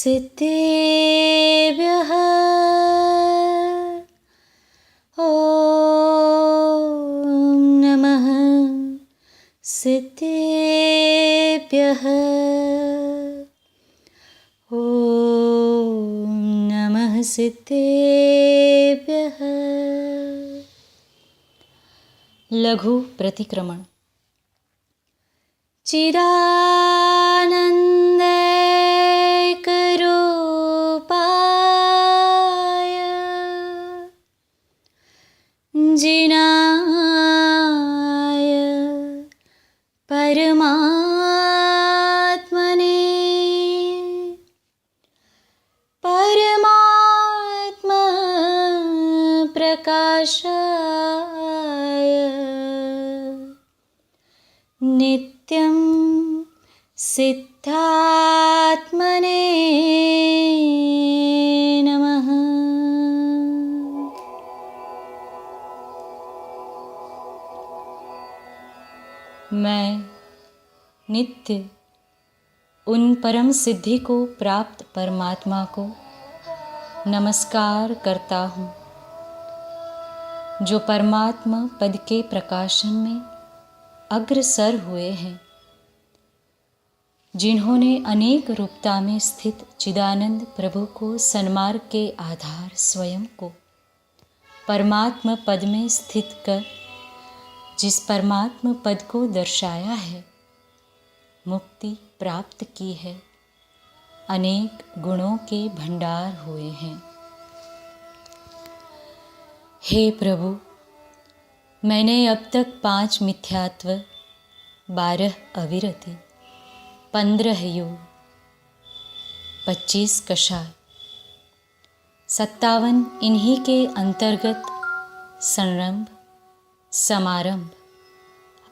सिद्धेभ्यः ॐ नमः सिद्धेभ्यः ॐ नमः सिद्धेभ्यः। लघु प्रतिक्रमण। चिदानन्दैकरूपाय जिनाय परमात्मने परमात्मा प्रकाशाय नित्यं सिद्धात्मने नमः। मैं नित्य उन परम सिद्धि को प्राप्त परमात्मा को नमस्कार करता हूँ जो परमात्मा पद के प्रकाशन में अग्रसर हुए हैं, जिन्होंने अनेक रूपता में स्थित चिदानंद प्रभु को सन्मार्ग के आधार स्वयं को परमात्मा पद में स्थित कर जिस परमात्मा पद को दर्शाया है, मुक्ति प्राप्त की है, अनेक गुणों के भंडार हुए हैं। हे प्रभु, मैंने अब तक 5 मिथ्यात्व, 12 अविरति, 15 योग, 25 कषाय, 57 इन्हीं के अंतर्गत संरंभ, समारंभ,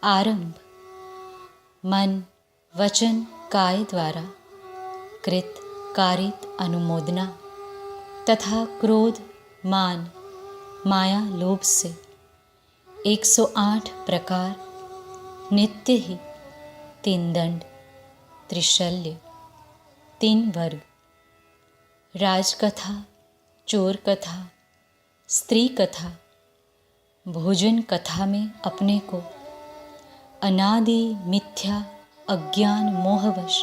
आरंभ, मन वचन काय द्वारा कृत कारित अनुमोदना तथा क्रोध मान माया लोभ से 108 प्रकार नित्य ही 3 दंड, त्रिशल्य, 3 वर्ग, राजकथा, चोर कथा, स्त्री कथा, भोजन कथा में अपने को अनादि मिथ्या अज्ञान मोहवश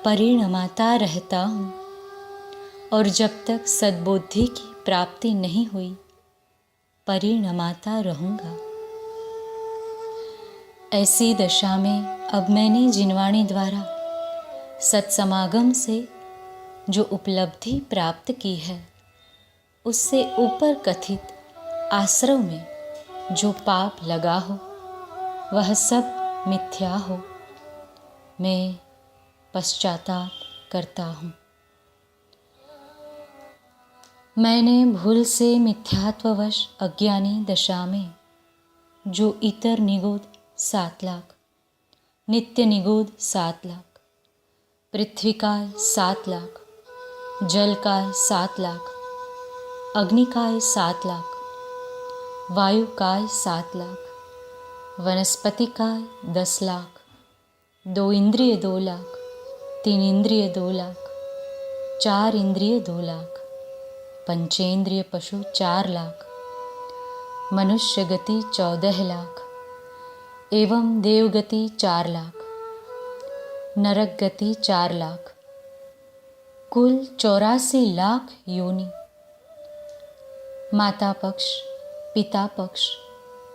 परिणमाता रहता हूँ और जब तक सद्बुद्धि की प्राप्ति नहीं हुई परिणमाता रहूँगा। ऐसी दशा में अब मैंने जिनवाणी द्वारा सत्समागम से जो उपलब्धि प्राप्त की है, उससे ऊपर कथित आश्रव में जो पाप लगा हो वह सब मिथ्या हो। मैं पश्चाताप करता हूँ। मैंने भूल से मिथ्यात्ववश अज्ञानी दशा में जो इतर निगूढ़ 7 लाख, नित्य निगूढ़ 7 लाख, पृथ्वी काय 7 लाख, जल काय 7 लाख, अग्नि काय 7 लाख, वायु काय 7 लाख, वनस्पति काय 10 लाख, 2 इंद्रिय 2 लाख, 3 इंद्रिय 2 लाख, 4 इंद्रिय 2 लाख, पंचेंद्रिय पशु 4 लाख, मनुष्य गति 14 लाख, एवं देवगति 4 लाख, नरक गति 4 लाख, कुल 84 लाख योनि, माता पक्ष पिता पक्ष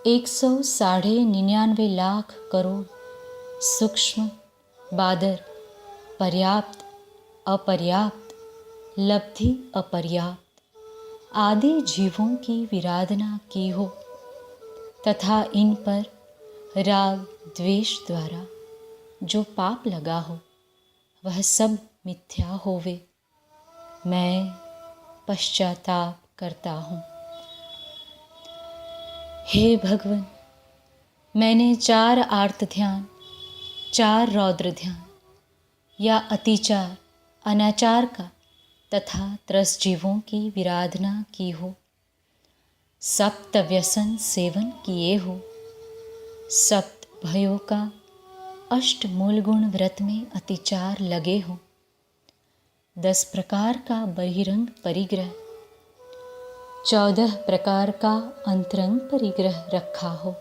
199 लाख करोड़ सूक्ष्म बादर पर्याप्त अपर्याप्त लब्धि अपर्याप्त आदि जीवों की विराधना की हो तथा इन पर राग द्वेष द्वारा जो पाप लगा हो वह सब मिथ्या होवे। मैं पश्चाताप करता हूँ। हे भगवन, मैंने 4 आर्त ध्यान, 4 रौद्र ध्यान या अतिचार अनाचार का तथा 3 जीवों की विराधना की हो, 7 व्यसन सेवन किए हो, 7 भयों का अष्ट मूल गुण व्रत में अतिचार लगे हों, 10 प्रकार का बहिरंग परिग्रह, 14 प्रकार का अंतरंग परिग्रह रखा हो,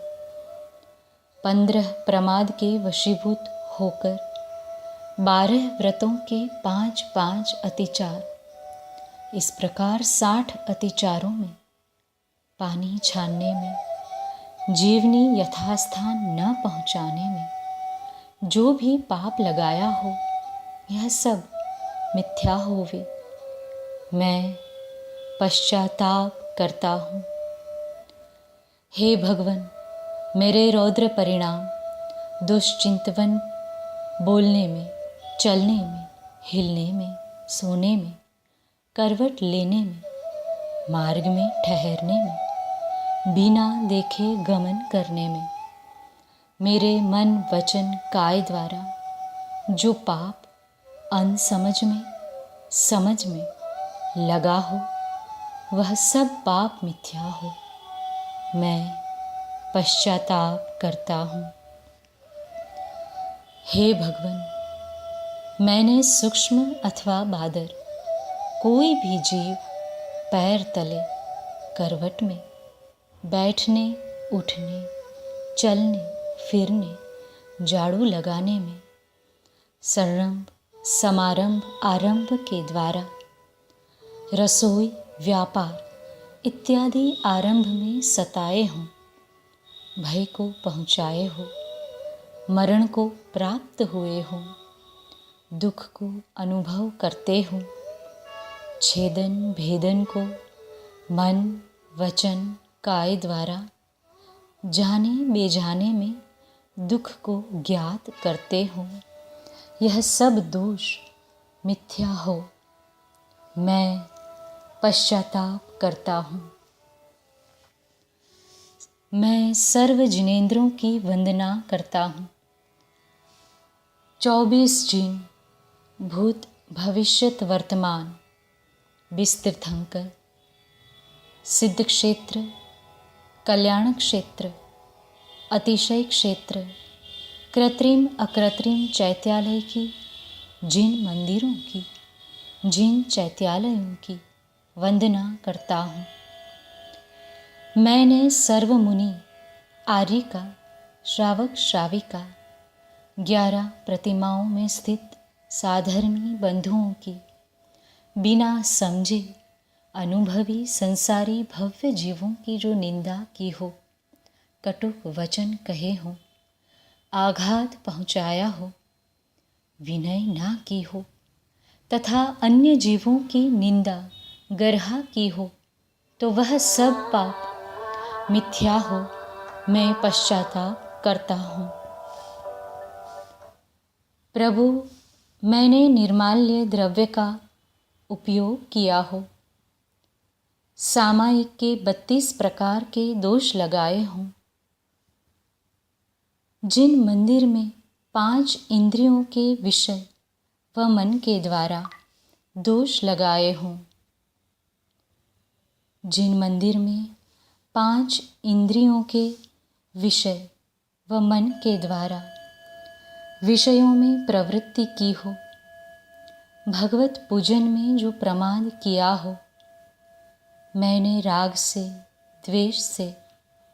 15 प्रमाद के वशीभूत होकर 12 व्रतों के 5-5 अतिचार, इस प्रकार 60 अतिचारों में, पानी छानने में, जीवनी यथास्थान न पहुँचाने में जो भी पाप लगाया हो, यह सब मिथ्या होवे। मैं पश्चाताप करता हूँ। हे भगवन, मेरे रौद्र परिणाम दुष्चिंतवन बोलने में, चलने में, हिलने में, सोने में, करवट लेने में, मार्ग में ठहरने में, बिना देखे गमन करने में, मेरे मन वचन काय द्वारा जो पाप अनसमझ में, समझ में लगा हो, वह सब पाप मिथ्या हो। मैं पश्चाताप करता हूँ। हे भगवन, मैंने सूक्ष्म अथवा बादर कोई भी जीव पैर तले, करवट में, बैठने, उठने, चलने, फिरने, झाड़ू लगाने में, संरंभ, समारंभ, आरंभ के द्वारा, रसोई, व्यापार इत्यादि आरंभ में सताए हों, भय को पहुँचाए हो, मरण को प्राप्त हुए हों, दुख को अनुभव करते हों, छेदन भेदन को मन वचन काय द्वारा जाने बेजाने में दुख को ज्ञात करते हों, यह सब दोष मिथ्या हो। मैं पश्चाताप करता हूँ। मैं सर्व जिनेंद्रों की वंदना करता हूँ। 24 जिन, भूत भविष्यत वर्तमान, विस्तृतंकर, सिद्ध क्षेत्र, कल्याण क्षेत्र, अतिशय क्षेत्र, कृत्रिम अकृत्रिम चैत्यालय की, जिन मंदिरों की, जिन चैत्यालयों की वंदना करता हूँ। मैंने सर्व मुनि, आर्यिका, श्रावक श्राविका, 11 प्रतिमाओं में स्थित साधर्मी बंधुओं की, बिना समझे अनुभवी संसारी भव्य जीवों की जो निंदा की हो, कटुक वचन कहे हो, आघात पहुँचाया हो, विनय ना की हो, तथा अन्य जीवों की निंदा गर्हा की हो, तो वह सब पाप मिथ्या हो। मैं पश्चाताप करता हूँ। प्रभु, मैंने निर्माल्य द्रव्य का उपयोग किया हो, सामायिक के 32 प्रकार के दोष लगाए हों, जिन मंदिर में 5 इंद्रियों के विषय व मन के द्वारा दोष लगाए हों, जिन मंदिर में 5 इंद्रियों के विषय व मन के द्वारा विषयों में प्रवृत्ति की हो, भगवत पूजन में जो प्रमाद किया हो, मैंने राग से, द्वेष से,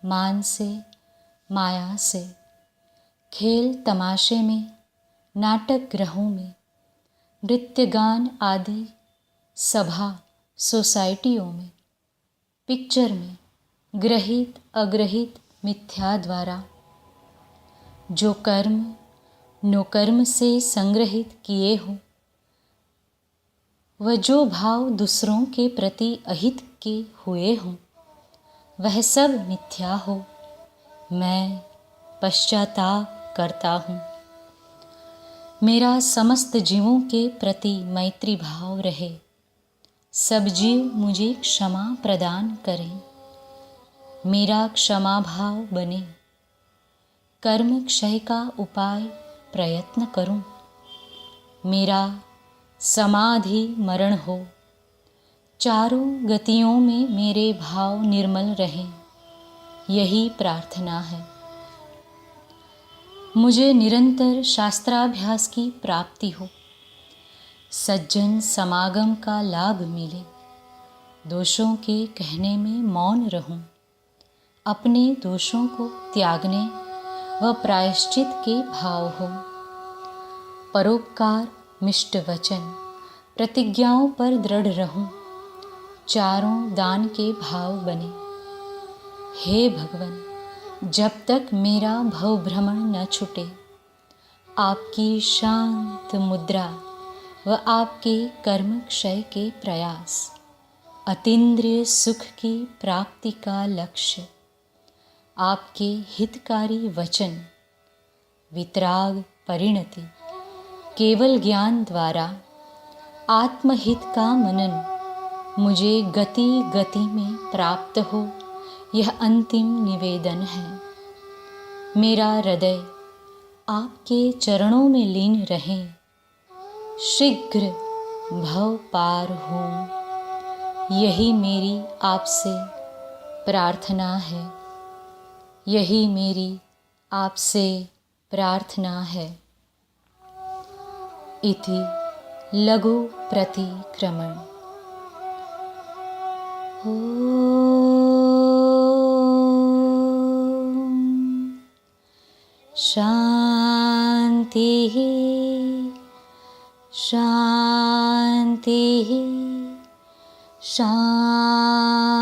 मान से, माया से, खेल तमाशे में, नाटक ग्रहों में, नृत्य गान आदि सभा सोसाइटियों में, पिक्चर में, ग्रहित अग्रहित मिथ्या द्वारा जो कर्म नोकर्म से संग्रहित किए हो, वह जो भाव दूसरों के प्रति अहित के हुए हों, वह सब मिथ्या हो। मैं पश्चाताप करता हूँ। मेरा समस्त जीवों के प्रति मैत्री भाव रहे, सब जीव मुझे क्षमा प्रदान करें, मेरा क्षमा भाव बने, कर्म क्षय का उपाय प्रयत्न करूं, मेरा समाधि मरण हो, चारों गतियों में मेरे भाव निर्मल रहें, यही प्रार्थना है। मुझे निरंतर शास्त्राभ्यास की प्राप्ति हो, सज्जन समागम का लाभ मिले, दोषों के कहने में मौन रहूं, अपने दोषों को त्यागने व प्रायश्चित के भाव हो, परोपकार मिष्ट वचन प्रतिज्ञाओं पर दृढ़ रहूं, चारों दान के भाव बने। हे भगवन, जब तक मेरा भव भ्रमण न छूटे, आपकी शांत मुद्रा व आपके कर्म क्षय के प्रयास, अतीन्द्रिय सुख की प्राप्ति का लक्ष्य, आपके हितकारी वचन, वितराग परिणति, केवल ज्ञान द्वारा आत्महित का मनन मुझे गति गति में प्राप्त हो, यह अंतिम निवेदन है। मेरा हृदय आपके चरणों में लीन रहे, शीघ्र भव पार हो, यही मेरी आपसे प्रार्थना है, यही मेरी आपसे प्रार्थना है। इति लघु प्रतिक्रमण। शांति शांति शांति।